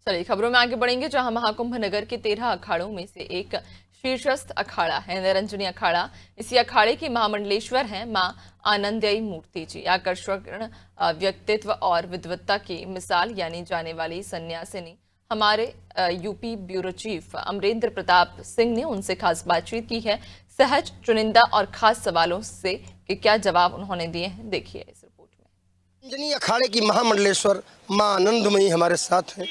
चलिए खबरों में आगे बढ़ेंगे, जहां महाकुंभ नगर के 13 अखाड़ों में से एक शीर्षस्थ अखाड़ा है निरंजनी अखाड़ा। इसी अखाड़े की महामंडलेश्वर हैं मां आनंदयी मूर्ति जी। आकर्षक व्यक्तित्व और विद्वत्ता की मिसाल यानी जाने वाली सन्यासिनी हमारे UP bureau chief Amarendra Pratap Singh ने उनसे खास बातचीत की है। सहज, चुनिंदा और खास सवालों से कि क्या जवाब उन्होंने दिए हैं, देखिए इस रिपोर्ट में। निरंजनी अखाड़े की महामंडलेश्वर मां आनंदमयी हमारे साथ हैं।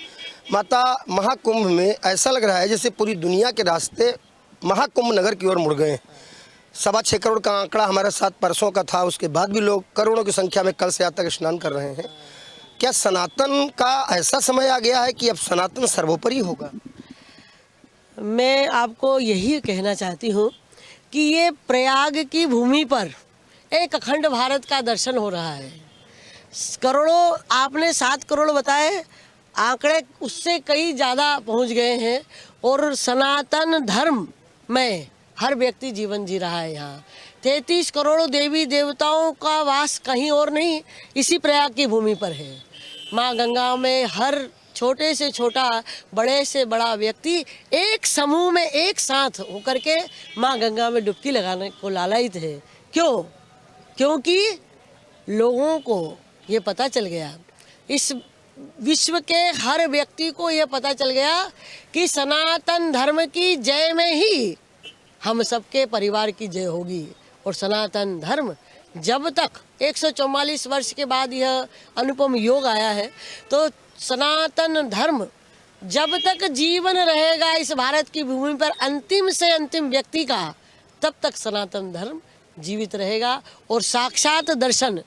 माता, महाकुंभ में ऐसा लग रहा है जैसे पूरी दुनिया के रास्ते महाकुंभ नगर की ओर मुड़ गए हैं। 6.25 करोड़ का आंकड़ा हमारे साथ परसों का था, उसके बाद भी लोग करोड़ों की संख्या में कल से आज तक स्नान कर रहे हैं। क्या सनातन का ऐसा समय आ गया है कि अब सनातन सर्वोपरि होगा? मैं आपको यही कहना चाहती हूँ कि ये प्रयाग की भूमि पर एक अखंड भारत का दर्शन हो रहा है। करोड़ों, आपने 7 करोड़ बताए, आंकड़े उससे कई ज़्यादा पहुँच गए हैं और सनातन धर्म में हर व्यक्ति जीवन जी रहा है। यहाँ 33 करोड़ देवी देवताओं का वास कहीं और नहीं, इसी प्रयाग की भूमि पर है। माँ गंगा में हर छोटे से छोटा, बड़े से बड़ा व्यक्ति एक समूह में एक साथ होकर के माँ गंगा में डुबकी लगाने को लालायित है। क्यों? क्योंकि लोगों को ये पता चल गया, इस विश्व के हर व्यक्ति को ये पता चल गया कि सनातन धर्म की जय में ही हम सबके परिवार की जय होगी। और सनातन धर्म जब तक 144 वर्ष के बाद यह अनुपम योग आया है, तो सनातन धर्म जब तक जीवन रहेगा इस भारत की भूमि पर, अंतिम से अंतिम व्यक्ति का, तब तक सनातन धर्म जीवित रहेगा। और साक्षात दर्शन,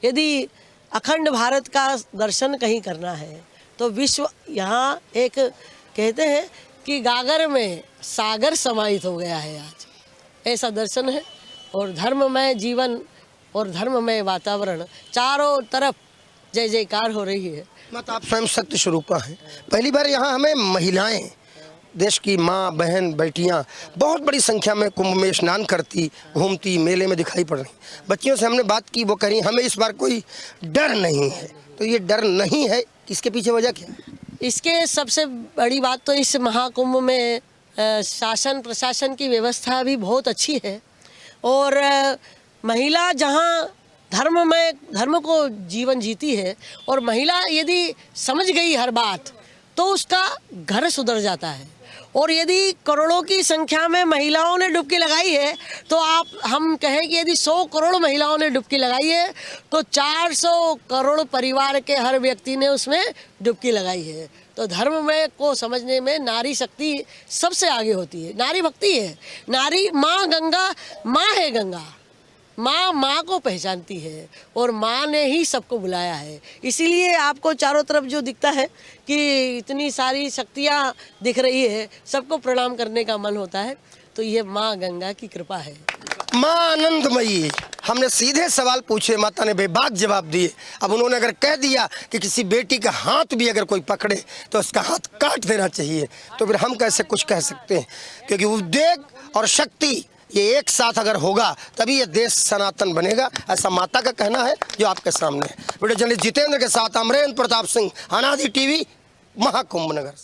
यदि अखंड भारत का दर्शन कहीं करना है तो विश्व, यहाँ एक कहते हैं कि गागर में सागर समाहित हो गया है आज, ऐसा दर्शन है। और धर्ममय जीवन और धर्ममय वातावरण, चारों तरफ जय जयकार हो रही है। माता, आप स्वयं शक्ति स्वरूपा हैं। पहली बार यहाँ हमें महिलाएं, देश की माँ, बहन, बेटियाँ बहुत बड़ी संख्या में कुंभ में स्नान करती, घूमती, मेले में दिखाई पड़ रही। बच्चियों से हमने बात की, वो कह रही हमें इस बार कोई डर नहीं है। तो ये डर नहीं है, इसके पीछे वजह क्या है? इसके सबसे बड़ी बात तो इस महाकुंभ में शासन प्रशासन की व्यवस्था भी बहुत अच्छी है। और महिला जहाँ धर्म को जीवन जीती है, और महिला यदि समझ गई हर बात, तो उसका घर सुधर जाता है। और यदि करोड़ों की संख्या में महिलाओं ने डुबकी लगाई है, तो हम कहें कि यदि 100 करोड़ महिलाओं ने डुबकी लगाई है, तो 400 करोड़ परिवार के हर व्यक्ति ने उसमें डुबकी लगाई है। तो धर्म में को समझने में नारी शक्ति सबसे आगे होती है, नारी भक्ति है। नारी, माँ गंगा, माँ है गंगा, माँ को पहचानती है और माँ ने ही सबको बुलाया है। इसीलिए आपको चारों तरफ जो दिखता है कि इतनी सारी शक्तियाँ दिख रही है, सबको प्रणाम करने का मन होता है। तो ये माँ गंगा की कृपा है। माँ आनंदमयी, हमने सीधे सवाल पूछे, माता ने बेबाक जवाब दिए। अब उन्होंने अगर कह दिया कि किसी बेटी का हाथ भी अगर कोई पकड़े तो उसका हाथ काट देना चाहिए, तो फिर हम कैसे कुछ कह सकते हैं? क्योंकि उद्वेग और शक्ति ये एक साथ अगर होगा तभी ये देश सनातन बनेगा, ऐसा माता का कहना है जो आपके सामने है। वीडियो जर्नलिस्ट जितेंद्र के साथ अमरेंद्र प्रताप सिंह, अनादि टीवी, महाकुंभ नगर।